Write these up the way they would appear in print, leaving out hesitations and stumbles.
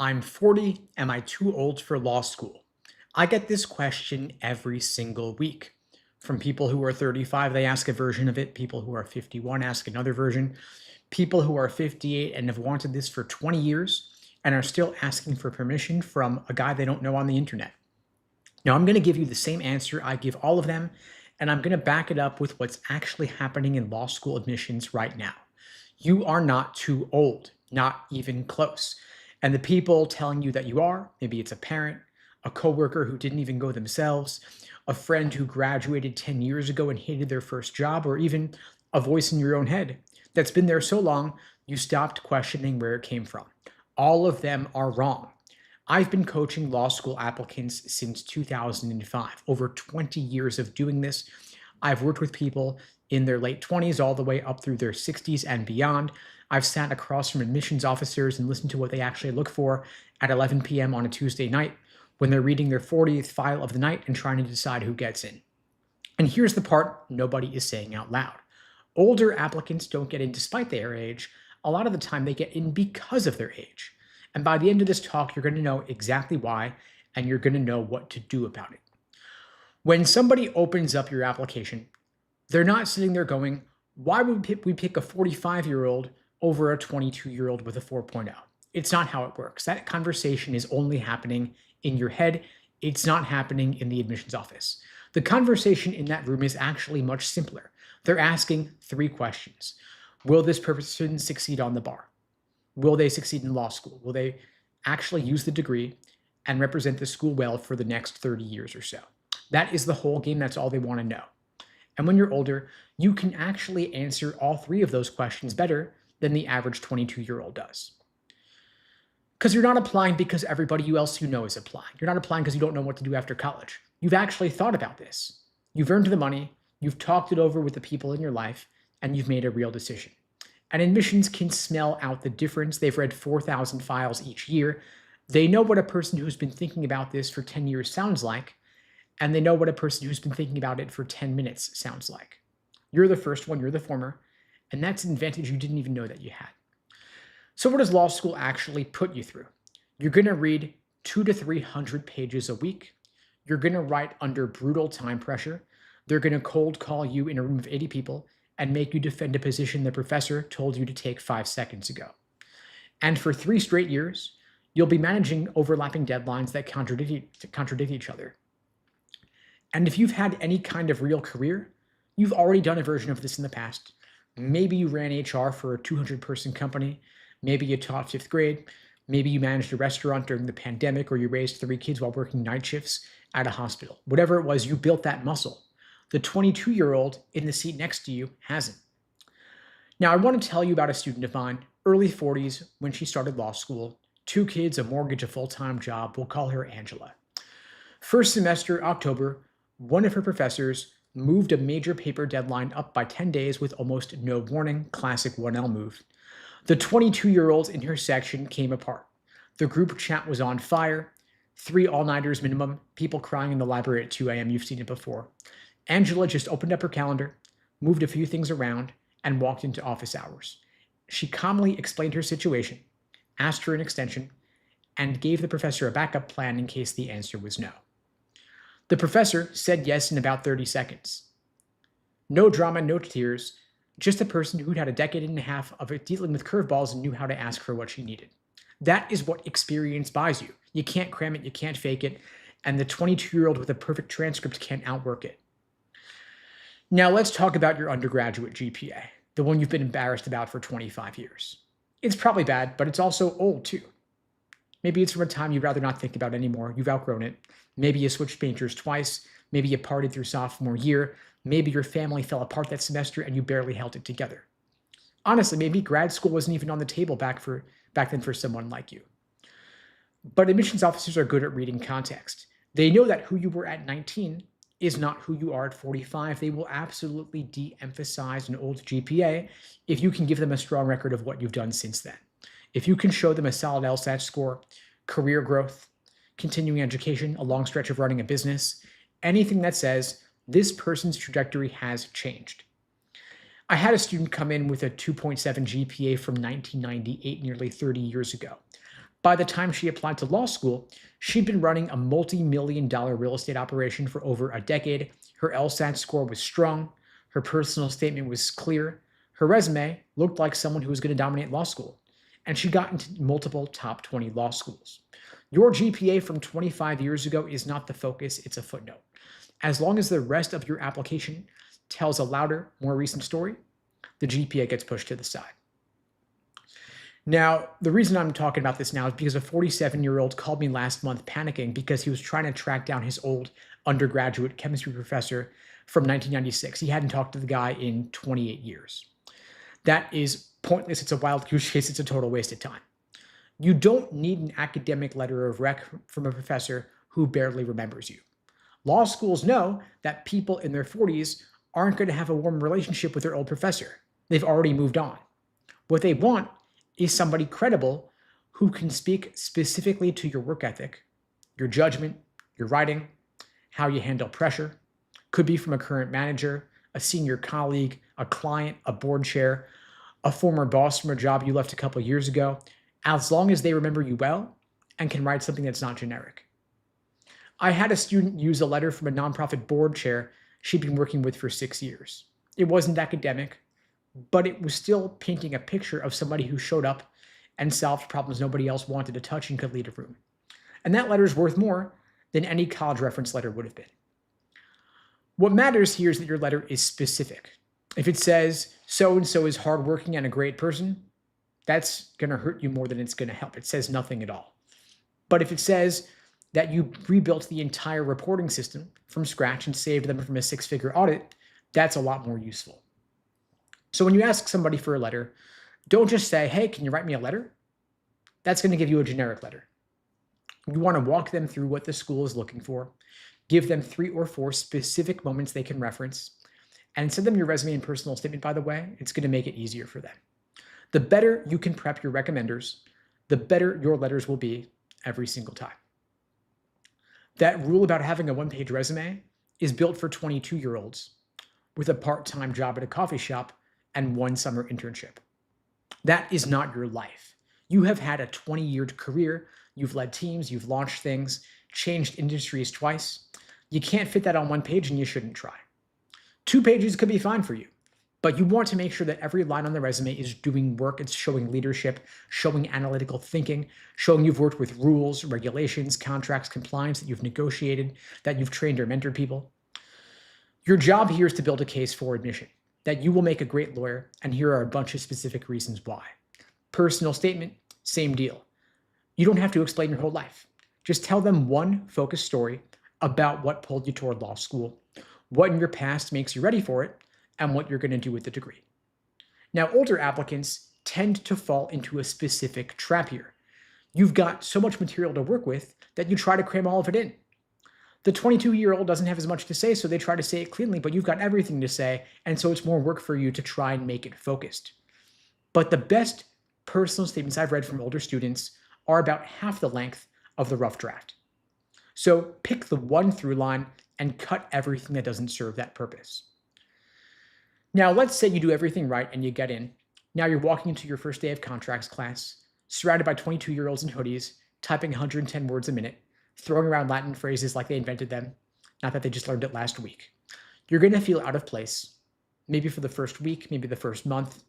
I'm 40. Am I too old for law school? I get this question every single week. From people who are 35, they ask a version of it. People who are 51 ask another version. People who are 58 and have wanted this for 20 years and are still asking for permission from a guy they don't know on the internet. Now, I'm going to give you the same answer I give all of them, and I'm going to back it up with what's actually happening in law school admissions right now. You are not too old, not even close. And the people telling you that you are, maybe it's a parent, a coworker who didn't even go themselves, a friend who graduated 10 years ago and hated their first job, or even a voice in your own head that's been there so long you stopped questioning where it came from. All of them are wrong. I've been coaching law school applicants since 2005, over 20 years of doing this. I've worked with people in their late 20s all the way up through their 60s and beyond. I've sat across from admissions officers and listened to what they actually look for at 11 p.m. on a Tuesday night when they're reading their 40th file of the night and trying to decide who gets in. And here's the part nobody is saying out loud. Older applicants don't get in despite their age. A lot of the time they get in because of their age. And by the end of this talk, you're going to know exactly why, and you're going to know what to do about it. When somebody opens up your application, they're not sitting there going, why would we pick a 45-year-old over a 22-year-old with a 4.0? It's not how it works. That conversation is only happening in your head. It's not happening in the admissions office. The conversation in that room is actually much simpler. They're asking 3 questions. Will this person succeed on the bar? Will they succeed in law school? Will they actually use the degree and represent the school well for the next 30 years or so? That is the whole game. That's all they want to know. And when you're older, you can actually answer all 3 of those questions better than the average 22-year-old does. Because you're not applying because everybody else you know is applying. You're not applying because you don't know what to do after college. You've actually thought about this. You've earned the money, you've talked it over with the people in your life, and you've made a real decision. And admissions can smell out the difference. They've read 4,000 files each year. They know what a person who's been thinking about this for 10 years sounds like, and they know what a person who's been thinking about it for 10 minutes sounds like. You're the first one, you're the former, and that's an advantage you didn't even know that you had. So what does law school actually put you through? You're going to read 200 to 300 pages a week. You're going to write under brutal time pressure. They're going to cold call you in a room of 80 people and make you defend a position the professor told you to take 5 seconds ago. And for 3 straight years, you'll be managing overlapping deadlines that contradict each other. And if you've had any kind of real career, you've already done a version of this in the past. Maybe you ran HR for a 200-person company. Maybe you taught 5th grade. Maybe you managed a restaurant during the pandemic, or you raised 3 kids while working night shifts at a hospital. Whatever it was, you built that muscle. The 22-year-old in the seat next to you hasn't. Now, I want to tell you about a student of mine, early 40s, when she started law school, 2 kids, a mortgage, a full-time job. We'll call her Angela. First semester, October, one of her professors moved a major paper deadline up by 10 days with almost no warning, classic 1L move. The 22-year-olds in her section came apart. The group chat was on fire, 3 all-nighters minimum, people crying in the library at 2 a.m. You've seen it before. Angela just opened up her calendar, moved a few things around, and walked into office hours. She calmly explained her situation, asked for an extension, and gave the professor a backup plan in case the answer was no. The professor said yes in about 30 seconds. No drama, no tears, just a person who'd had a decade and a half of it dealing with curveballs and knew how to ask for what she needed. That is what experience buys you. You can't cram it, you can't fake it, and the 22-year-old with a perfect transcript can't outwork it. Now let's talk about your undergraduate GPA, the one you've been embarrassed about for 25 years. It's probably bad, but it's also old too. Maybe it's from a time you'd rather not think about anymore. You've outgrown it. Maybe you switched majors twice. Maybe you partied through sophomore year. Maybe your family fell apart that semester and you barely held it together. Honestly, maybe grad school wasn't even on the table back then for someone like you. But admissions officers are good at reading context. They know that who you were at 19 is not who you are at 45. They will absolutely de-emphasize an old GPA if you can give them a strong record of what you've done since then. If you can show them a solid LSAT score, career growth, continuing education, a long stretch of running a business, anything that says this person's trajectory has changed. I had a student come in with a 2.7 GPA from 1998, nearly 30 years ago. By the time she applied to law school, she'd been running a multi-million-dollar real estate operation for over a decade. Her LSAT score was strong. Her personal statement was clear. Her resume looked like someone who was going to dominate law school. And she got into multiple top 20 law schools. Your GPA from 25 years ago is not the focus, it's a footnote. As long as the rest of your application tells a louder, more recent story, the GPA gets pushed to the side. Now, the reason I'm talking about this now is because a 47-year-old called me last month panicking because he was trying to track down his old undergraduate chemistry professor from 1996. He hadn't talked to the guy in 28 years. That is pointless. It's a wild goose chase. It's a total waste of time. You don't need an academic letter of rec from a professor who barely remembers you. Law schools know that people in their 40s aren't going to have a warm relationship with their old professor. They've already moved on. What they want is somebody credible who can speak specifically to your work ethic, your judgment, your writing, how you handle pressure. Could be from a current manager, a senior colleague, a client, a board chair, a former boss from a job you left a couple of years ago, as long as they remember you well and can write something that's not generic. I had a student use a letter from a nonprofit board chair she'd been working with for 6 years. It wasn't academic, but it was still painting a picture of somebody who showed up and solved problems nobody else wanted to touch and could lead a room. And that letter is worth more than any college reference letter would have been. What matters here is that your letter is specific. If it says, so-and-so is hardworking and a great person, that's going to hurt you more than it's going to help. It says nothing at all. But if it says that you rebuilt the entire reporting system from scratch and saved them from a 6-figure audit, that's a lot more useful. So when you ask somebody for a letter, don't just say, hey, can you write me a letter? That's going to give you a generic letter. You want to walk them through what the school is looking for, give them 3 or 4 specific moments they can reference, and send them your resume and personal statement, by the way. It's going to make it easier for them. The better you can prep your recommenders, the better your letters will be every single time. That rule about having a 1-page resume is built for 22-year-olds with a part-time job at a coffee shop and 1 summer internship. That is not your life. You have had a 20-year career. You've led teams, you've launched things, changed industries twice. You can't fit that on 1 page and you shouldn't try. 2 pages could be fine for you, but you want to make sure that every line on the resume is doing work. It's showing leadership, showing analytical thinking, showing you've worked with rules, regulations, contracts, compliance, that you've negotiated, that you've trained or mentored people. Your job here is to build a case for admission, that you will make a great lawyer, and here are a bunch of specific reasons why. Personal statement, same deal. You don't have to explain your whole life. Just tell them one focused story about what pulled you toward law school, what in your past makes you ready for it, and what you're going to do with the degree. Now, older applicants tend to fall into a specific trap here. You've got so much material to work with that you try to cram all of it in. The 22-year-old doesn't have as much to say, so they try to say it cleanly, but you've got everything to say, and so it's more work for you to try and make it focused. But the best personal statements I've read from older students are about half the length of the rough draft. So pick the one through line and cut everything that doesn't serve that purpose. Now, let's say you do everything right and you get in. Now you're walking into your first day of contracts class, surrounded by 22-year-olds in hoodies, typing 110 words a minute, throwing around Latin phrases like they invented them, not that they just learned it last week. You're going to feel out of place, maybe for the first week, maybe the first month.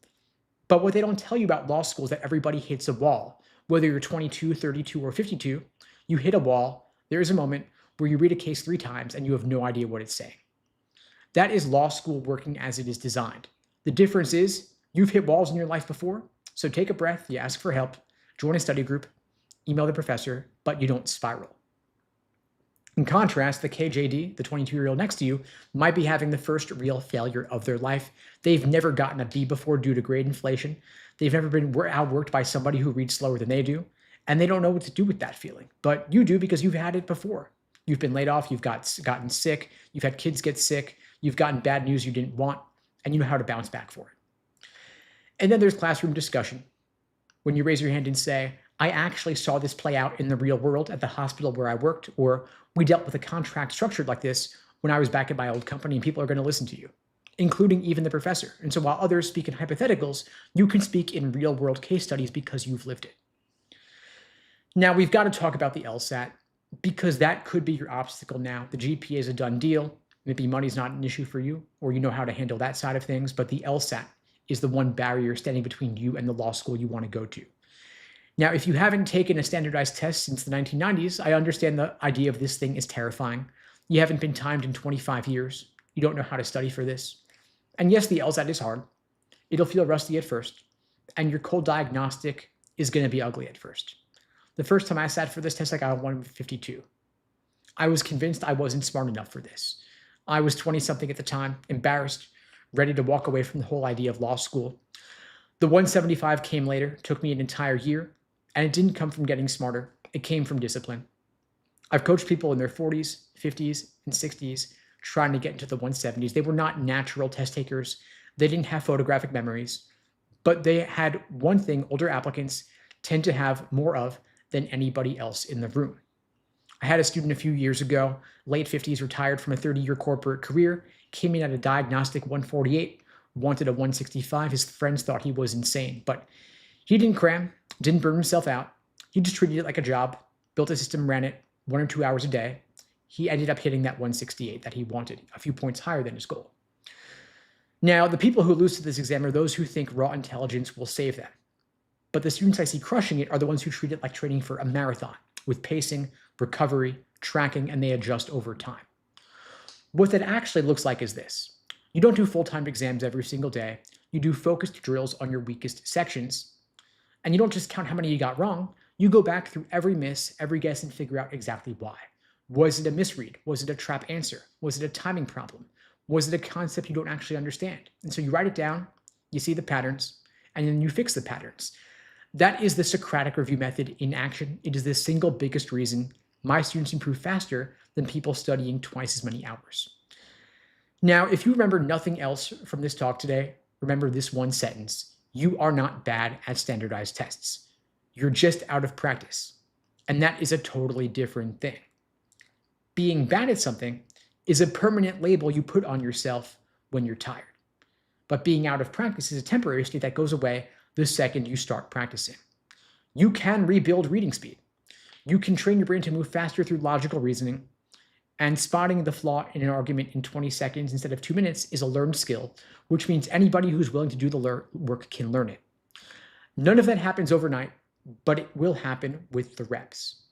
But what they don't tell you about law school is that everybody hits a wall. Whether you're 22, 32, or 52, you hit a wall. There is a moment where you read a case 3 times and you have no idea what it's saying. That is law school working as it is designed. The difference is you've hit walls in your life before, so take a breath, you ask for help, join a study group, email the professor, but you don't spiral. In contrast, the KJD, the 22-year-old next to you, might be having the first real failure of their life. They've never gotten a B before due to grade inflation. They've never been outworked by somebody who reads slower than they do, and they don't know what to do with that feeling. But you do because you've had it before. You've been laid off, you've gotten sick, you've had kids get sick, you've gotten bad news you didn't want, and you know how to bounce back for it. And then there's classroom discussion. When you raise your hand and say, I actually saw this play out in the real world at the hospital where I worked, or we dealt with a contract structured like this when I was back at my old company, and people are going to listen to you, including even the professor. And so while others speak in hypotheticals, you can speak in real world case studies because you've lived it. Now, we've got to talk about the LSAT because that could be your obstacle now. The GPA is a done deal. Maybe money's not an issue for you, or you know how to handle that side of things, but the LSAT is the one barrier standing between you and the law school you want to go to. Now, if you haven't taken a standardized test since the 1990s, I understand the idea of this thing is terrifying. You haven't been timed in 25 years. You don't know how to study for this. And yes, the LSAT is hard. It'll feel rusty at first, and your cold diagnostic is going to be ugly at first. The first time I sat for this test, I got a 152. I was convinced I wasn't smart enough for this. I was 20-something at the time, embarrassed, ready to walk away from the whole idea of law school. The 175 came later, took me an entire year, and it didn't come from getting smarter. It came from discipline. I've coached people in their 40s, 50s, and 60s trying to get into the 170s. They were not natural test takers. They didn't have photographic memories, but they had one thing older applicants tend to have more of than anybody else in the room. I had a student a few years ago, late 50s, retired from a 30-year corporate career, came in at a diagnostic 148, wanted a 165. His friends thought he was insane, but he didn't cram, didn't burn himself out. He just treated it like a job, built a system, ran it 1 or 2 hours a day. He ended up hitting that 168 that he wanted, a few points higher than his goal. Now, the people who lose to this exam are those who think raw intelligence will save them. But the students I see crushing it are the ones who treat it like training for a marathon, with pacing, recovery, tracking, and they adjust over time. What that actually looks like is this. You don't do full-time exams every single day. You do focused drills on your weakest sections. And you don't just count how many you got wrong. You go back through every miss, every guess, and figure out exactly why. Was it a misread? Was it a trap answer? Was it a timing problem? Was it a concept you don't actually understand? And so you write it down, you see the patterns, and then you fix the patterns. That is the Socratic review method in action. It is the single biggest reason my students improve faster than people studying twice as many hours. Now, if you remember nothing else from this talk today, remember this one sentence. You are not bad at standardized tests. You're just out of practice. And that is a totally different thing. Being bad at something is a permanent label you put on yourself when you're tired. But being out of practice is a temporary state that goes away the second you start practicing. You can rebuild reading speed. You can train your brain to move faster through logical reasoning, and spotting the flaw in an argument in 20 seconds instead of 2 minutes is a learned skill, which means anybody who's willing to do the work can learn it. None of that happens overnight, but it will happen with the reps.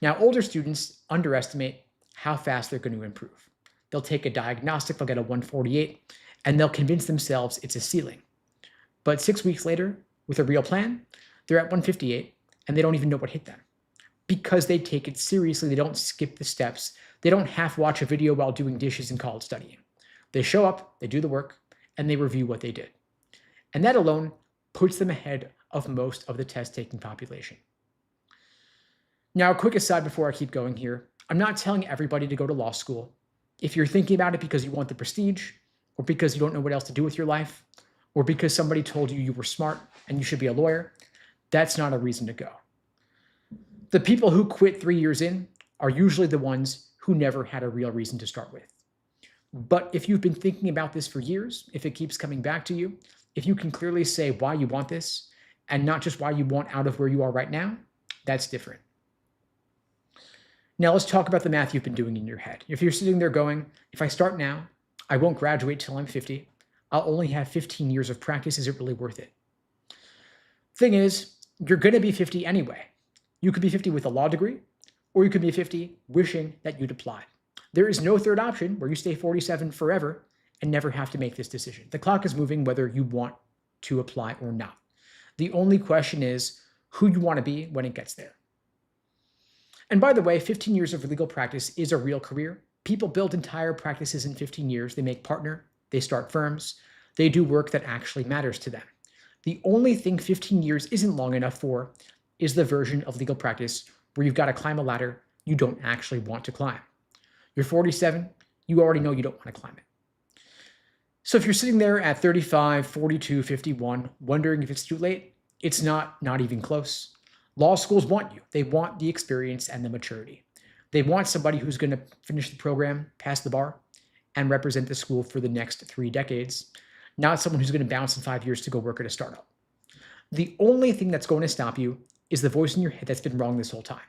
Now, older students underestimate how fast they're going to improve. They'll take a diagnostic, they'll get a 148, and they'll convince themselves it's a ceiling. But 6 weeks later, with a real plan, they're at 158, and they don't even know what hit them. Because they take it seriously, they don't skip the steps. They don't half watch a video while doing dishes and college studying. They show up, they do the work, and they review what they did. And that alone puts them ahead of most of the test-taking population. Now, a quick aside before I keep going here. I'm not telling everybody to go to law school. If you're thinking about it because you want the prestige, or because you don't know what else to do with your life, or because somebody told you you were smart and you should be a lawyer, that's not a reason to go. The people who quit 3 years in are usually the ones who never had a real reason to start with. But if you've been thinking about this for years, if it keeps coming back to you, if you can clearly say why you want this and not just why you want out of where you are right now, that's different. Now let's talk about the math you've been doing in your head. If you're sitting there going, if I start now, I won't graduate till I'm 50. I'll only have 15 years of practice. Is it really worth it? Thing is, you're going to be 50 anyway. You could be 50 with a law degree, or you could be 50 wishing that you'd applied. There is no third option where you stay 47 forever and never have to make this decision. The clock is moving whether you want to apply or not. The only question is who you want to be when it gets there. And by the way, 15 years of legal practice is a real career. People build entire practices in 15 years. They make partner, they start firms, they do work that actually matters to them. The only thing 15 years isn't long enough for is the version of legal practice where you've got to climb a ladder you don't actually want to climb. You're 47, you already know you don't want to climb it. So if you're sitting there at 35, 42, 51, wondering if it's too late, it's not even close. Law schools want you. They want the experience and the maturity. They want somebody who's going to finish the program, pass the bar, and represent the school for the next 3 decades, not someone who's going to bounce in 5 years to go work at a startup. The only thing that's going to stop you is the voice in your head that's been wrong this whole time.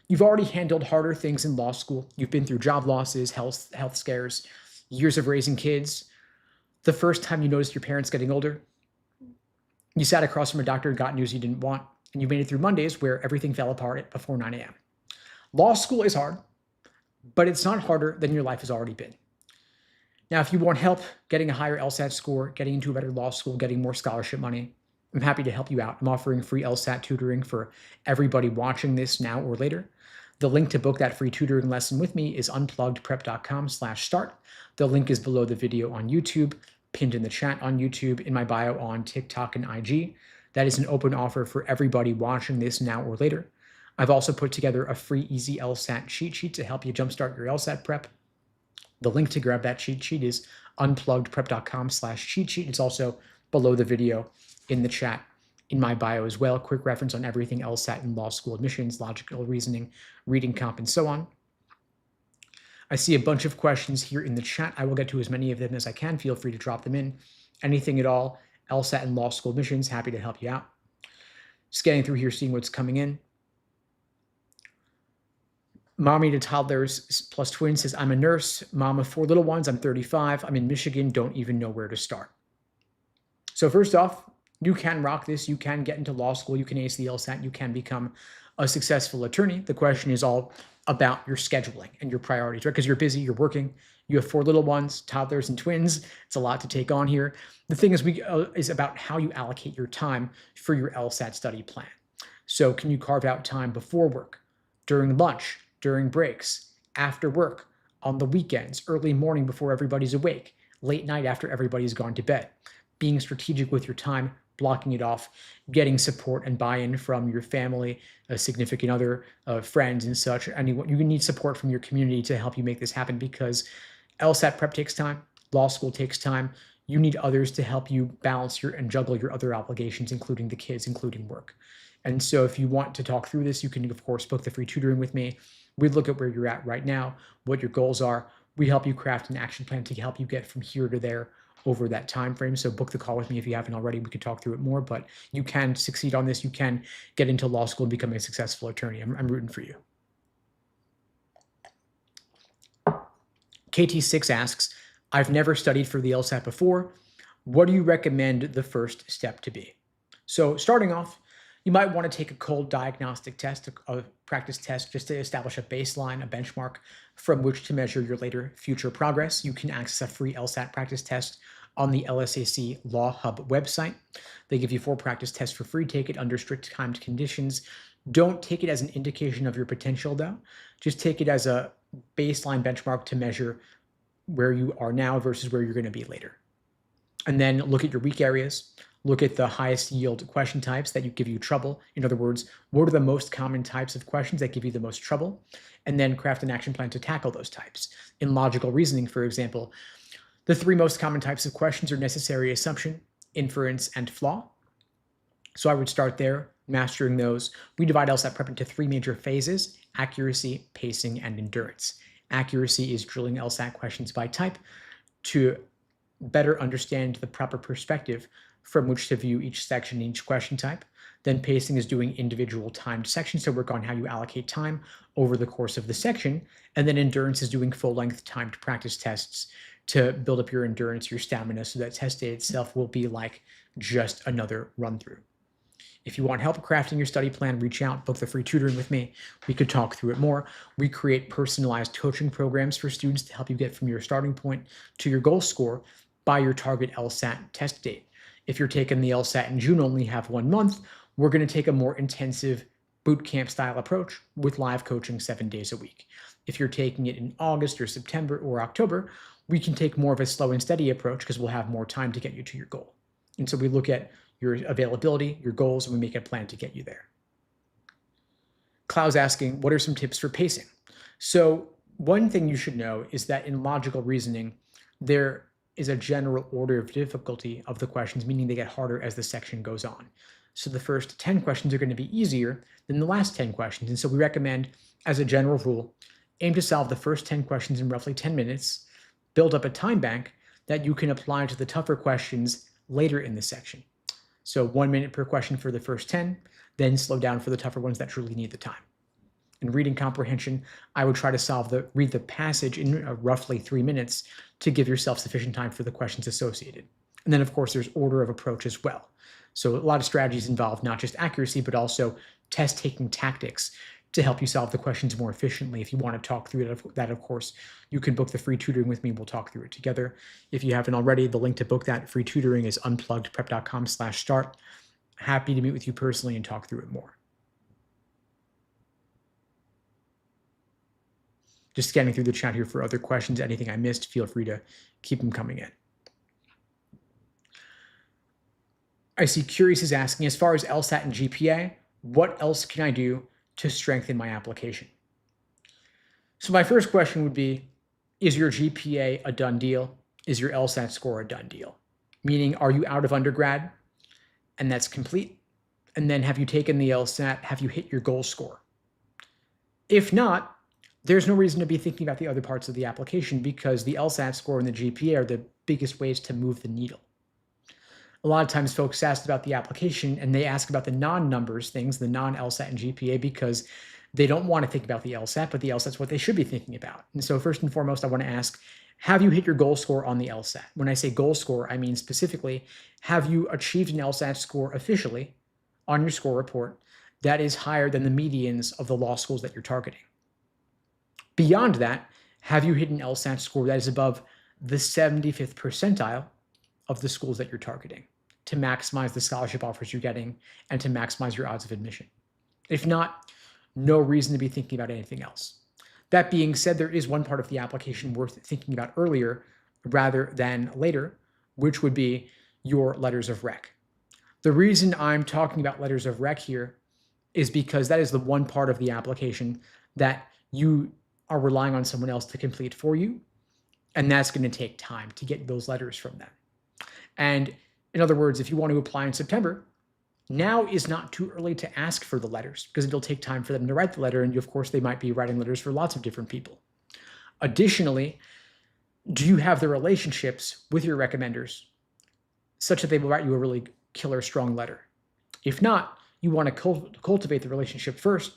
You've already handled harder things in law school. You've been through job losses, health scares, years of raising kids. The first time you noticed your parents getting older, you sat across from a doctor and got news you didn't want, and you made it through Mondays where everything fell apart before 9 a.m. Law school is hard, but it's not harder than your life has already been. Now, if you want help getting a higher LSAT score, getting into a better law school, getting more scholarship money, I'm happy to help you out. I'm offering free LSAT tutoring for everybody watching this now or later. The link to book that free tutoring lesson with me is unpluggedprep.com/start. The link is below the video on YouTube, pinned in the chat on YouTube, in my bio on TikTok and IG. That is an open offer for everybody watching this now or later. I've also put together a free easy LSAT cheat sheet to help you jumpstart your LSAT prep. The link to grab that cheat sheet is unpluggedprep.com/cheat sheet. It's also below the video in the chat in my bio as well. Quick reference on everything LSAT and law school admissions, logical reasoning, reading comp, and so on. I see a bunch of questions here in the chat. I will get to as many of them as I can. Feel free to drop them in. Anything at all, LSAT and law school admissions, happy to help you out. Scanning through here, seeing what's coming in. Mommy to toddlers plus twins says, I'm a nurse, mom of 4 little ones, I'm 35, I'm in Michigan, don't even know where to start. So first off, you can rock this, you can get into law school, you can ace the LSAT, you can become a successful attorney. The question is all about your scheduling and your priorities, right? Because you're busy, you're working, you have 4 little ones, toddlers and twins. It's a lot to take on here. The thing is about how you allocate your time for your LSAT study plan. So can you carve out time before work, during lunch, during breaks, after work, on the weekends, early morning before everybody's awake, late night after everybody's gone to bed? Being strategic with your time, blocking it off, getting support and buy-in from your family, a significant other, friends and such. Anyone, you need support from your community to help you make this happen, because LSAT prep takes time, law school takes time. You need others to help you balance and juggle your other obligations, including the kids, including work. And so if you want to talk through this, you can, of course, book the free tutoring with me. We look at where you're at right now, what your goals are. We help you craft an action plan to help you get from here to there over that time frame. So book the call with me if you haven't already. We could talk through it more, but you can succeed on this. You can get into law school and become a successful attorney. I'm rooting for you. KT6 asks, I've never studied for the LSAT before. What do you recommend the first step to be? So starting off, you might want to take a cold diagnostic test, a practice test, just to establish a baseline, a benchmark from which to measure your later future progress. You can access a free LSAT practice test on the LSAC Law Hub website. They give you 4 practice tests for free. Take it under strict timed conditions. Don't take it as an indication of your potential, though. Just take it as a baseline benchmark to measure where you are now versus where you're going to be later. And then look at your weak areas. Look at the highest yield question types that give you trouble. In other words, what are the most common types of questions that give you the most trouble? And then craft an action plan to tackle those types. In logical reasoning, for example, the 3 most common types of questions are necessary assumption, inference, and flaw. So I would start there, mastering those. We divide LSAT prep into 3 major phases: accuracy, pacing, and endurance. Accuracy is drilling LSAT questions by type to better understand the proper perspective from which to view each section, each question type. Then pacing is doing individual timed sections to work on how you allocate time over the course of the section. And then endurance is doing full-length timed practice tests to build up your endurance, your stamina, so that test day itself will be like just another run-through. If you want help crafting your study plan, reach out, book the free tutoring with me. We could talk through it more. We create personalized coaching programs for students to help you get from your starting point to your goal score by your target LSAT test date. If you're taking the LSAT in June, only have 1 month, we're going to take a more intensive boot camp style approach with live coaching 7 days a week. If you're taking it in August or September or October, we can take more of a slow and steady approach because we'll have more time to get you to your goal. And so we look at your availability, your goals, and we make a plan to get you there. Cloud's asking, what are some tips for pacing? So one thing you should know is that in logical reasoning, there is a general order of difficulty of the questions, meaning they get harder as the section goes on. So the first 10 questions are going to be easier than the last 10 questions. And so we recommend, as a general rule, aim to solve the first 10 questions in roughly 10 minutes, build up a time bank that you can apply to the tougher questions later in the section. So 1 minute per question for the first 10, then slow down for the tougher ones that truly need the time. In reading comprehension, I would try to read the passage in roughly 3 minutes to give yourself sufficient time for the questions associated. And then, of course, there's order of approach as well. So a lot of strategies involve not just accuracy, but also test-taking tactics to help you solve the questions more efficiently. If you want to talk through that, of course, you can book the free tutoring with me. We'll talk through it together. If you haven't already, the link to book that free tutoring is unpluggedprep.com/start. Happy to meet with you personally and talk through it more. Just scanning through the chat here for other questions. Anything I missed, feel free to keep them coming in. I see Curious is asking, as far as LSAT and GPA, what else can I do to strengthen my application? So my first question would be, is your GPA a done deal? Is your LSAT score a done deal? Meaning, are you out of undergrad and that's complete? And then have you taken the LSAT? Have you hit your goal score? If not, there's no reason to be thinking about the other parts of the application because the LSAT score and the GPA are the biggest ways to move the needle. A lot of times folks ask about the application and they ask about the non-numbers things, the non-LSAT and GPA, because they don't want to think about the LSAT, but the LSAT's what they should be thinking about. And so first and foremost, I want to ask, have you hit your goal score on the LSAT? When I say goal score, I mean specifically, have you achieved an LSAT score officially on your score report that is higher than the medians of the law schools that you're targeting? Beyond that, have you hit an LSAT score that is above the 75th percentile of the schools that you're targeting to maximize the scholarship offers you're getting and to maximize your odds of admission? If not, no reason to be thinking about anything else. That being said, there is one part of the application worth thinking about earlier rather than later, which would be your letters of rec. The reason I'm talking about letters of rec here is because that is the one part of the application that you are relying on someone else to complete for you, and that's going to take time to get those letters from them. And in other words, if you want to apply in September, now is not too early to ask for the letters because it'll take time for them to write the letter. And of course, they might be writing letters for lots of different people. Additionally, do you have the relationships with your recommenders such that they will write you a really killer strong letter? If not, you want to cultivate the relationship first,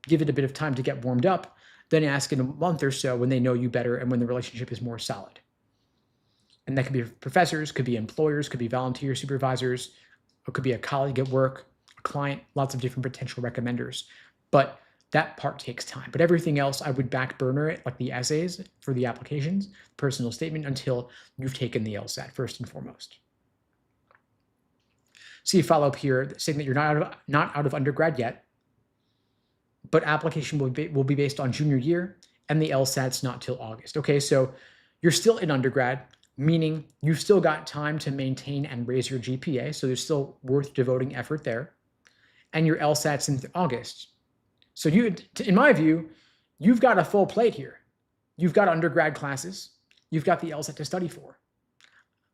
give it a bit of time to get warmed up, then ask in a month or so when they know you better and when the relationship is more solid. And that could be professors, could be employers, could be volunteer supervisors, or could be a colleague at work, a client, lots of different potential recommenders. But that part takes time. But everything else, I would back burner it, like the essays for the applications, personal statement, until you've taken the LSAT first and foremost. See a follow-up here saying that you're not out of undergrad yet, but application will be based on junior year, and the LSAT's not till August. Okay, so you're still in undergrad, meaning you've still got time to maintain and raise your GPA, so there's still worth devoting effort there, and your LSAT's in August. So in my view, you've got a full plate here. You've got undergrad classes, you've got the LSAT to study for.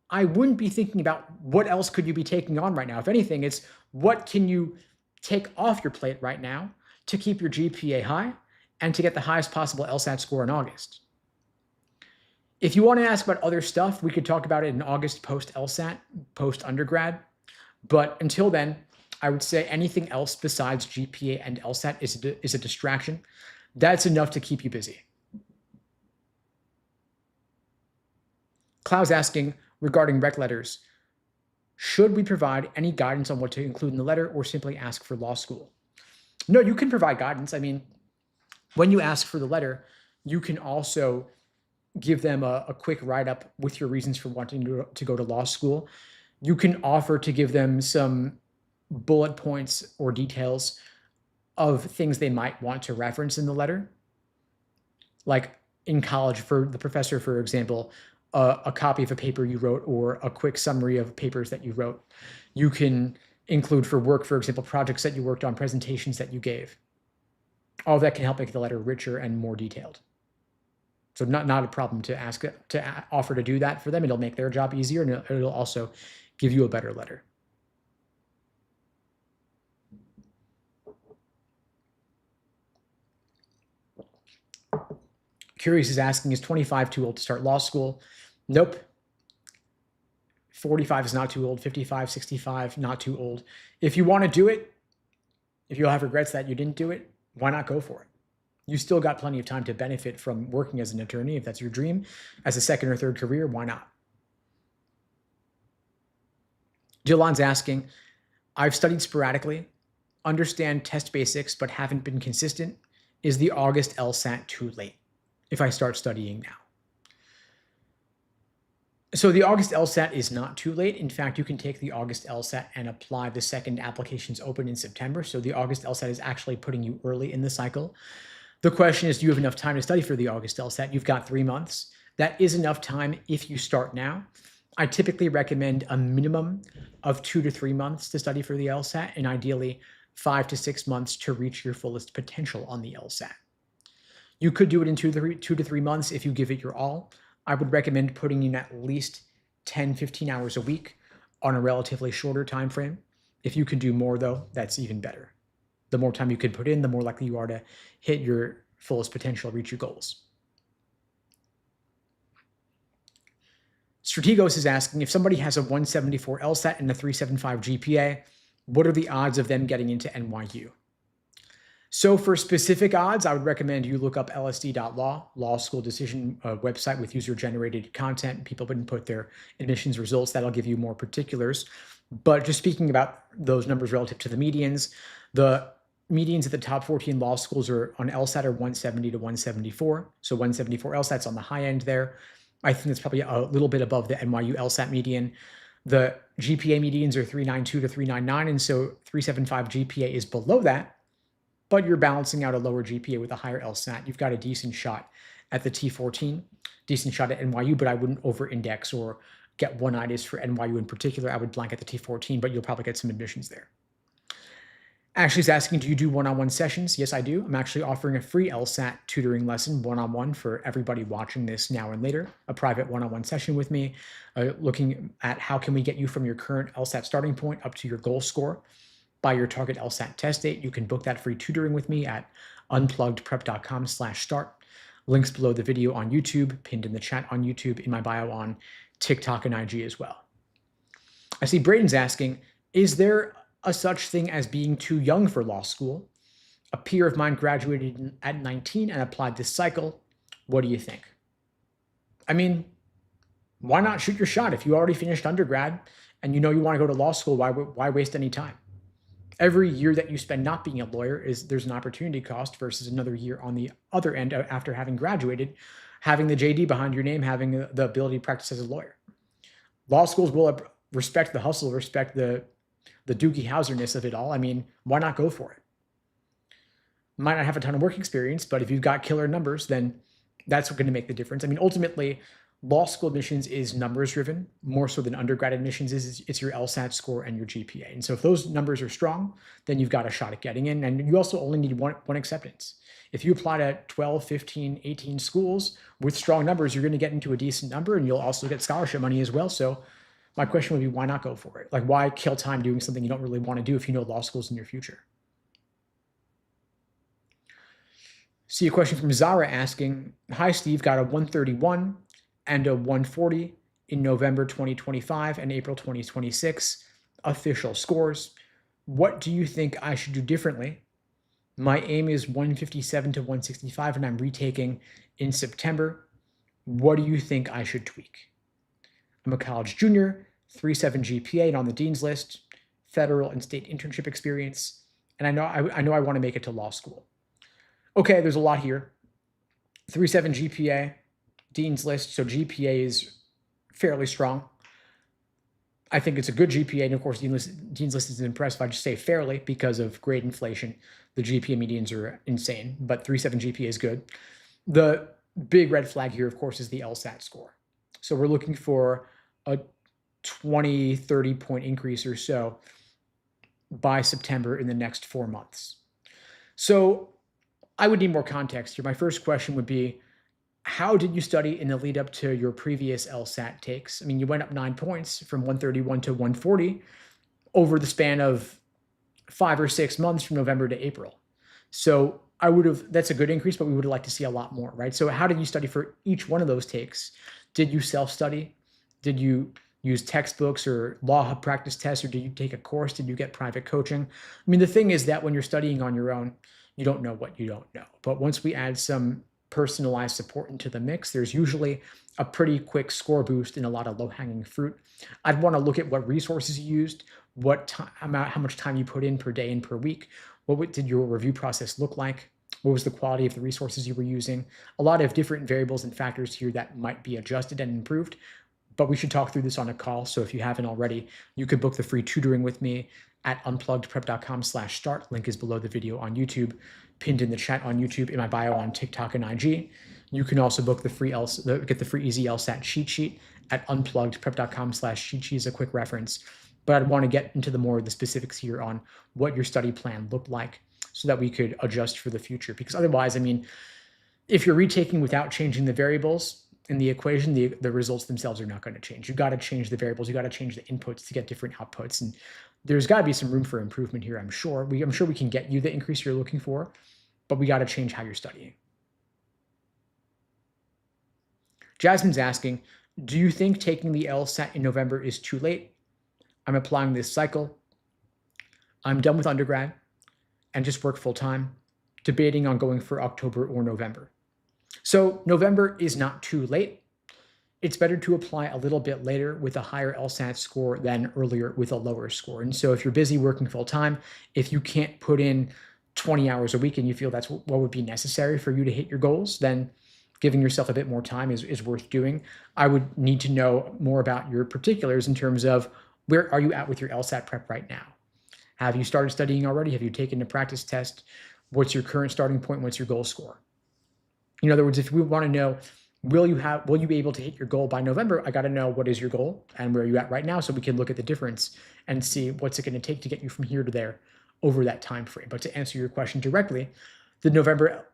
I wouldn't be thinking about what else could you be taking on right now. If anything, it's what can you take off your plate right now to keep your GPA high and to get the highest possible LSAT score in August. If you want to ask about other stuff, we could talk about it in August post-LSAT, post-undergrad. But until then, I would say anything else besides GPA and LSAT is a distraction. That's enough to keep you busy. Cloud's asking regarding rec letters, should we provide any guidance on what to include in the letter or simply ask for law school? No, you can provide guidance. I mean, when you ask for the letter, you can also give them a quick write-up with your reasons for wanting to go to law school. You can offer to give them some bullet points or details of things they might want to reference in the letter. Like in college, for the professor, for example, a copy of a paper you wrote or a quick summary of papers that you wrote. You can include for work, for example, projects that you worked on, presentations that you gave. All that can help make the letter richer and more detailed. So not a problem to offer to do that for them. It'll make their job easier, and it'll also give you a better letter. Curious is asking, is 25 too old to start law school? Nope. 45 is not too old. 55, 65, not too old. If you want to do it, If you'll have regrets that you didn't do it, why not go for it? You still got plenty of time to benefit from working as an attorney. If that's your dream, as a second or third career, why not? Jillan's asking, I've studied sporadically, understand test basics, but haven't been consistent. Is the August LSAT too late if I start studying now? So the August LSAT is not too late. In fact, you can take the August LSAT and apply the second applications open in September. So the August LSAT is actually putting you early in the cycle. The question is, do you have enough time to study for the August LSAT? You've got 3 months. That is enough time if you start now. I typically recommend a minimum of 2 to 3 months to study for the LSAT, and ideally 5 to 6 months to reach your fullest potential on the LSAT. You could do it in 2 to 3 months if you give it your all. I would recommend putting in at least 10, 15 hours a week on a relatively shorter time frame. If you can do more, though, that's even better. The more time you can put in, the more likely you are to hit your fullest potential, reach your goals. Strategos is asking, if somebody has a 174 LSAT and a 375 GPA, what are the odds of them getting into NYU? So for specific odds, I would recommend you look up lsd.law, law school decision website with user-generated content. People would input their admissions results. That'll give you more particulars. But just speaking about those numbers relative to the medians at the top 14 law schools are on LSAT are 170 to 174. So 174 LSAT's on the high end there. I think that's probably a little bit above the NYU LSAT median. The GPA medians are 392 to 399, and so 375 GPA is below that, but you're balancing out a lower GPA with a higher LSAT. You've got a decent shot at the T14, decent shot at NYU, but I wouldn't over-index or get one-itis for NYU in particular. I would blank at the T14, but you'll probably get some admissions there. Ashley's asking, do you do one-on-one sessions? Yes, I do. I'm actually offering a free LSAT tutoring lesson one-on-one for everybody watching this now and later, a private one-on-one session with me, looking at how can we get you from your current LSAT starting point up to your goal score by your target LSAT test date. You can book that free tutoring with me at unpluggedprep.com/start. Links below the video on YouTube, pinned in the chat on YouTube, in my bio on TikTok and IG as well. I see Braden's asking, is there a such thing as being too young for law school? A peer of mine graduated at 19 and applied this cycle. What do you think? I mean, why not shoot your shot? If you already finished undergrad and you know you want to go to law school, why waste any time? Every year that you spend not being a lawyer there's an opportunity cost versus another year on the other end after having graduated, having the JD behind your name, having the ability to practice as a lawyer. Law schools will respect the hustle, respect the Doogie Howser-ness of it all. I mean, why not go for it? Might not have a ton of work experience, but if you've got killer numbers, then that's going to make the difference. I mean, ultimately, law school admissions is numbers driven, more so than undergrad admissions is. It's your LSAT score and your GPA. And so if those numbers are strong, then you've got a shot at getting in. And you also only need one acceptance. If you apply to 12, 15, 18 schools with strong numbers, you're going to get into a decent number, and you'll also get scholarship money as well. So my question would be, why not go for it? Like, why kill time doing something you don't really want to do if you know law school's in your future? See a question from Zara asking, hi, Steve, got a 131 and a 140 in November 2025 and April 2026 official scores. What do you think I should do differently? My aim is 157 to 165, and I'm retaking in September. What do you think I should tweak? I'm a college junior, 3.7 GPA and on the dean's list, federal and state internship experience, and I know I want to make it to law school. Okay, there's a lot here. 3.7 GPA, dean's list, so GPA is fairly strong. I think it's a good GPA, and of course, dean's list is impressive. I just say fairly because of grade inflation. The GPA medians are insane, but 3.7 GPA is good. The big red flag here, of course, is the LSAT score. So we're looking for a 20, 30 point increase or so by September in the next 4 months. So I would need more context here. My first question would be, how did you study in the lead up to your previous LSAT takes? I mean, you went up 9 points from 131 to 140 over the span of 5 or 6 months from November to April. So that's a good increase, but we would like to see a lot more, right? So how did you study for each one of those takes? Did you self-study? Did you use textbooks or law hub practice tests, or did you take a course? Did you get private coaching? I mean, the thing is that when you're studying on your own, you don't know what you don't know. But once we add some personalized support into the mix, there's usually a pretty quick score boost and a lot of low-hanging fruit. I'd want to look at what resources you used, what time, how much time you put in per day and per week. What did your review process look like? What was the quality of the resources you were using? A lot of different variables and factors here that might be adjusted and improved, but we should talk through this on a call. So if you haven't already, you could book the free tutoring with me at unpluggedprep.com/start. Link is below the video on YouTube, pinned in the chat on YouTube, in my bio on TikTok and IG. You can also book the free get the free easy LSAT cheat sheet at unpluggedprep.com/cheat sheet as a quick reference. But I'd want to get into the specifics here on what your study plan looked like so that we could adjust for the future. Because otherwise, I mean, if you're retaking without changing the variables in the equation, the results themselves are not going to change. You got to change the variables. You got to change the inputs to get different outputs. And there's got to be some room for improvement here, I'm sure. I'm sure we can get you the increase you're looking for, but we got to change how you're studying. Jasmine's asking, do you think taking the LSAT in November is too late? I'm applying this cycle. I'm done with undergrad and just work full time, debating on going for October or November. So November is not too late. It's better to apply a little bit later with a higher LSAT score than earlier with a lower score. And so if you're busy working full time, if you can't put in 20 hours a week and you feel that's what would be necessary for you to hit your goals, then giving yourself a bit more time is worth doing. I would need to know more about your particulars in terms of where are you at with your LSAT prep right now? Have you started studying already? Have you taken a practice test? What's your current starting point? What's your goal score? In other words, if we want to know, will you be able to hit your goal by November? I got to know what is your goal and where are you at right now so we can look at the difference and see what's it going to take to get you from here to there over that time frame. But to answer your question directly, the November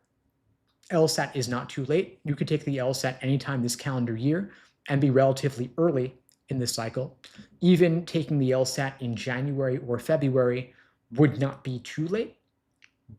LSAT is not too late. You could take the LSAT anytime this calendar year and be relatively early in this cycle. Even taking the LSAT in January or February would not be too late,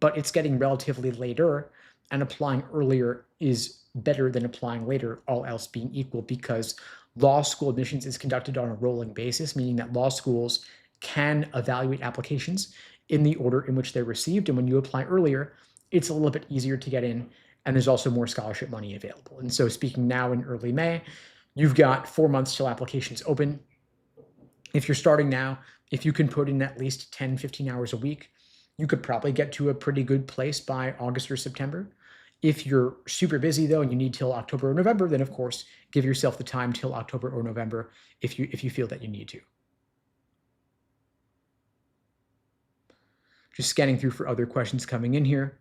but it's getting relatively later, and applying earlier is better than applying later, all else being equal, because law school admissions is conducted on a rolling basis, meaning that law schools can evaluate applications in the order in which they're received. And when you apply earlier, it's a little bit easier to get in, and there's also more scholarship money available. And so speaking now in early May, you've got 4 months till applications open. If you're starting now, if you can put in at least 10, 15 hours a week, you could probably get to a pretty good place by August or September. If you're super busy though, and you need till October or November, then of course, give yourself the time till October or November if you feel that you need to. Just scanning through for other questions coming in here.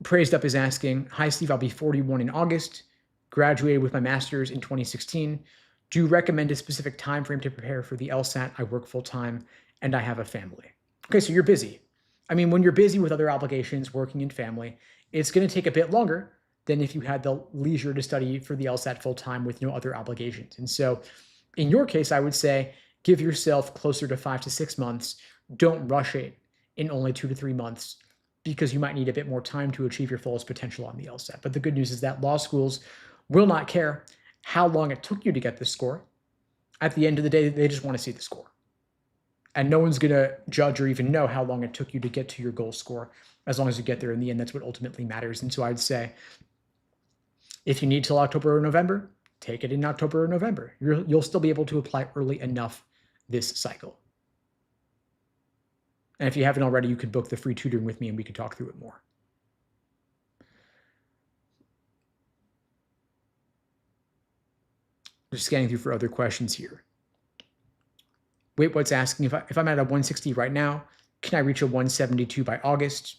Praised Up is asking, hi Steve, I'll be 41 in August, graduated with my master's in 2016. Do you recommend a specific time frame to prepare for the LSAT? I work full time and I have a family. Okay, so you're busy. I mean, when you're busy with other obligations, working and family, it's going to take a bit longer than if you had the leisure to study for the LSAT full time with no other obligations. And so in your case, I would say give yourself closer to 5 to 6 months. Don't rush it in only 2 to 3 months, because you might need a bit more time to achieve your fullest potential on the LSAT. But the good news is that law schools will not care how long it took you to get this score. At the end of the day, they just want to see the score. And no one's going to judge or even know how long it took you to get to your goal score. As long as you get there in the end, that's what ultimately matters. And so I'd say, if you need till October or November, take it in October or November. You'll still be able to apply early enough this cycle. And if you haven't already, you could book the free tutoring with me and we could talk through it more. Just scanning through for other questions here. Wait, what's asking, if I'm at a 160 right now, can I reach a 172 by August?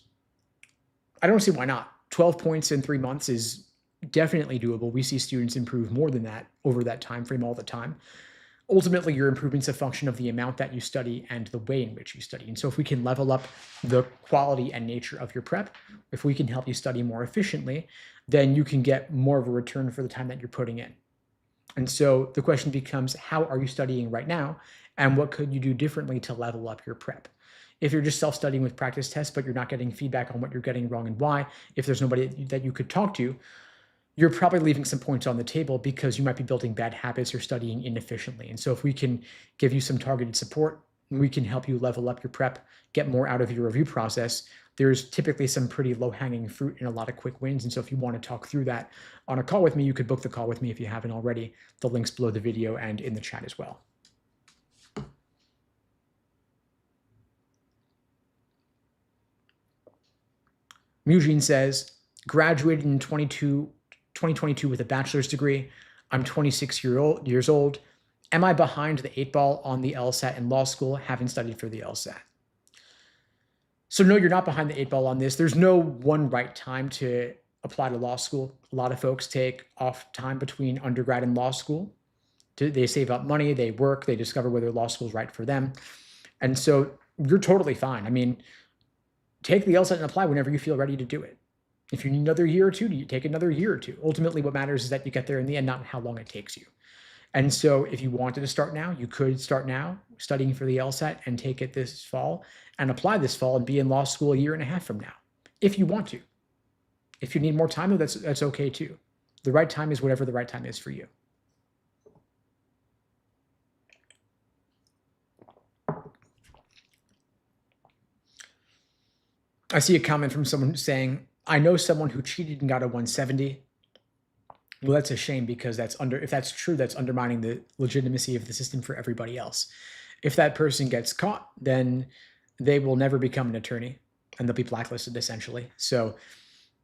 I don't see why not. 12 points in 3 months is definitely doable. We see students improve more than that over that time frame all the time. Ultimately, your improvement's a function of the amount that you study and the way in which you study. And so if we can level up the quality and nature of your prep, if we can help you study more efficiently, then you can get more of a return for the time that you're putting in. And so the question becomes, how are you studying right now? And what could you do differently to level up your prep? If you're just self-studying with practice tests, but you're not getting feedback on what you're getting wrong and why, if there's nobody that you could talk to, you're probably leaving some points on the table because you might be building bad habits or studying inefficiently. And so if we can give you some targeted support, we can help you level up your prep, get more out of your review process. There's typically some pretty low-hanging fruit and a lot of quick wins. And so if you want to talk through that on a call with me, you could book the call with me if you haven't already. The link's below the video and in the chat as well. Eugene says, graduated in 2022 with a bachelor's degree. I'm 26 years old. Am I behind the 8 ball on the LSAT in law school? Haven't studied for the LSAT. So no, you're not behind the 8 ball on this. There's no one right time to apply to law school. A lot of folks take off time between undergrad and law school. They save up money, they work, they discover whether law school is right for them. And so you're totally fine. I mean, take the LSAT and apply whenever you feel ready to do it. If you need another year or two, you take another year or two. Ultimately, what matters is that you get there in the end, not how long it takes you. And so if you wanted to start now, you could start now studying for the LSAT and take it this fall and apply this fall and be in law school a year and a half from now, if you want to. If you need more time, that's okay too. The right time is whatever the right time is for you. I see a comment from someone saying, I know someone who cheated and got a 170. Well, that's a shame because if that's true, that's undermining the legitimacy of the system for everybody else. If that person gets caught, then they will never become an attorney and they'll be blacklisted essentially. So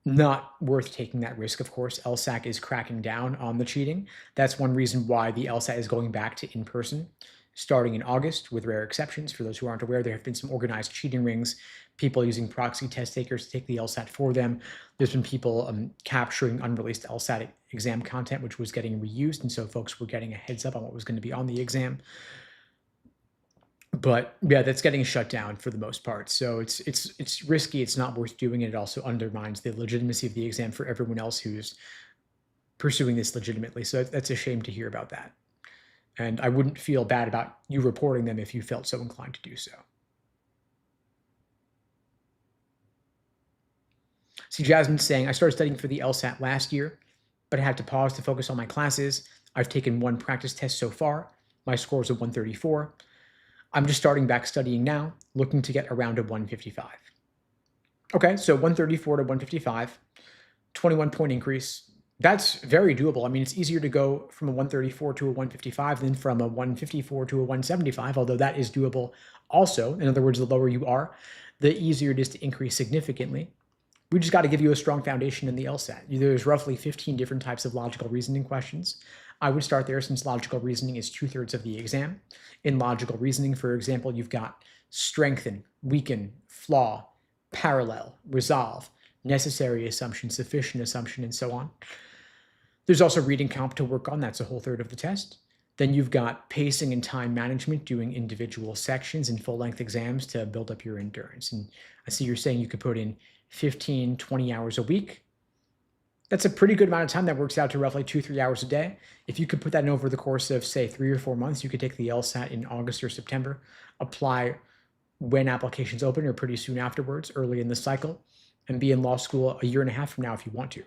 not worth taking that risk, of course. LSAC is cracking down on the cheating. That's one reason why the LSAT is going back to in-person starting in August, with rare exceptions. For those who aren't aware, there have been some organized cheating rings, people using proxy test takers to take the LSAT for them. There's been people capturing unreleased LSAT exam content, which was getting reused. And so folks were getting a heads up on what was going to be on the exam. But yeah, that's getting shut down for the most part. So it's risky. It's not worth doing. It also undermines the legitimacy of the exam for everyone else who's pursuing this legitimately. So that's a shame to hear about that. And I wouldn't feel bad about you reporting them if you felt so inclined to do so. See, Jasmine's saying, I started studying for the LSAT last year, but I had to pause to focus on my classes. I've taken one practice test so far. My score is a 134. I'm just starting back studying now, looking to get around a 155. Okay, so 134 to 155, 21-point increase. That's very doable. I mean, it's easier to go from a 134 to a 155 than from a 154 to a 175, although that is doable also. In other words, the lower you are, the easier it is to increase significantly. We just got to give you a strong foundation in the LSAT. There's roughly 15 different types of logical reasoning questions. I would start there since logical reasoning is 2/3 of the exam. In logical reasoning, for example, you've got strengthen, weaken, flaw, parallel, resolve, necessary assumption, sufficient assumption, and so on. There's also reading comp to work on. That's a whole third of the test. Then you've got pacing and time management, doing individual sections and full-length exams to build up your endurance. And I see you're saying you could put in 15, 20 hours a week. That's a pretty good amount of time. That works out to roughly 2-3 hours a day. If you could put that in over the course of, say, 3 or 4 months, you could take the LSAT in August or September, apply when applications open or pretty soon afterwards, early in the cycle, and be in law school a year and a half from now if you want to.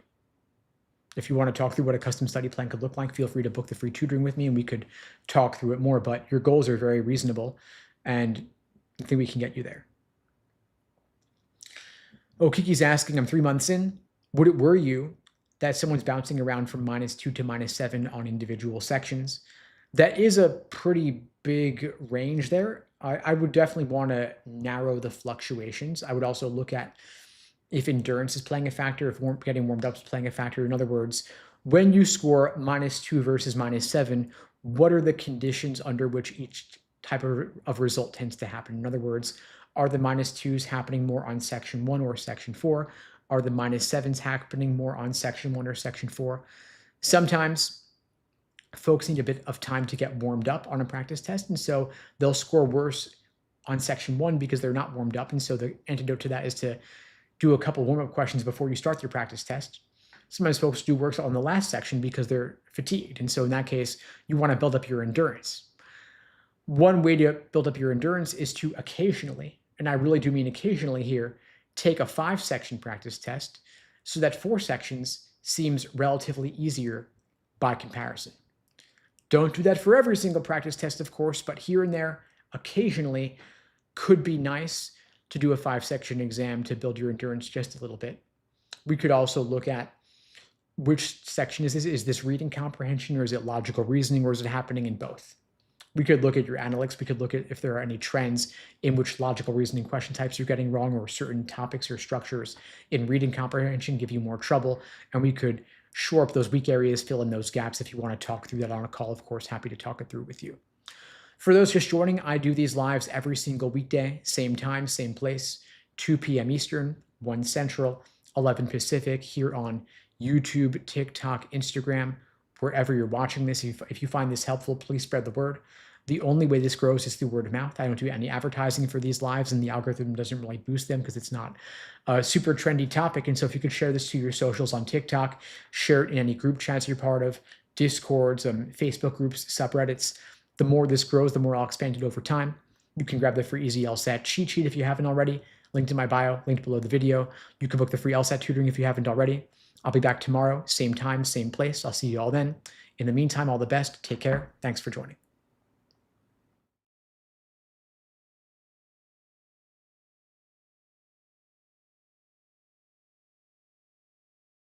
If you want to talk through what a custom study plan could look like, feel free to book the free tutoring with me and we could talk through it more. But your goals are very reasonable and I think we can get you there. Oh, Kiki's asking, I'm 3 months in. Would it worry you that someone's bouncing around from -2 to -7 on individual sections? That is a pretty big range there. I would definitely want to narrow the fluctuations. I would also look at if endurance is playing a factor, if getting warmed up is playing a factor. In other words, when you score -2 versus -7, what are the conditions under which each type of result tends to happen? In other words, are the -2s happening more on section 1 or section 4? Are the -7s happening more on section 1 or section 4? Sometimes folks need a bit of time to get warmed up on a practice test, and so they'll score worse on section 1 because they're not warmed up. And so the antidote to that is to do a couple warm-up questions before you start your practice test. Sometimes folks do worse on the last section because they're fatigued. And so in that case, you want to build up your endurance. One way to build up your endurance is to occasionally, and I really do mean occasionally here, take a 5-section practice test so that 4 sections seems relatively easier by comparison. Don't do that for every single practice test, of course, but here and there, occasionally, could be nice to do a 5-section exam to build your endurance just a little bit. We could also look at which section is this? Is this reading comprehension, or is it logical reasoning, or is it happening in both? We could look at your analytics. We could look at if there are any trends in which logical reasoning question types you're getting wrong, or certain topics or structures in reading comprehension give you more trouble. And we could shore up those weak areas, fill in those gaps. If you want to talk through that on a call, of course, happy to talk it through with you. For those just joining, I do these lives every single weekday, same time, same place, 2 p.m. Eastern, 1 Central, 11 Pacific, here on YouTube, TikTok, Instagram, wherever you're watching this. If you find this helpful, please spread the word. The only way this grows is through word of mouth. I don't do any advertising for these lives, and the algorithm doesn't really boost them because it's not a super trendy topic. And so if you could share this to your socials on TikTok, share it in any group chats you're part of, Discords, Facebook groups, subreddits, the more this grows, the more I'll expand it over time. You can grab the free Easy LSAT cheat sheet if you haven't already. Linked in my bio, linked below the video. You can book the free LSAT tutoring if you haven't already. I'll be back tomorrow, same time, same place. I'll see you all then. In the meantime, all the best. Take care. Thanks for joining.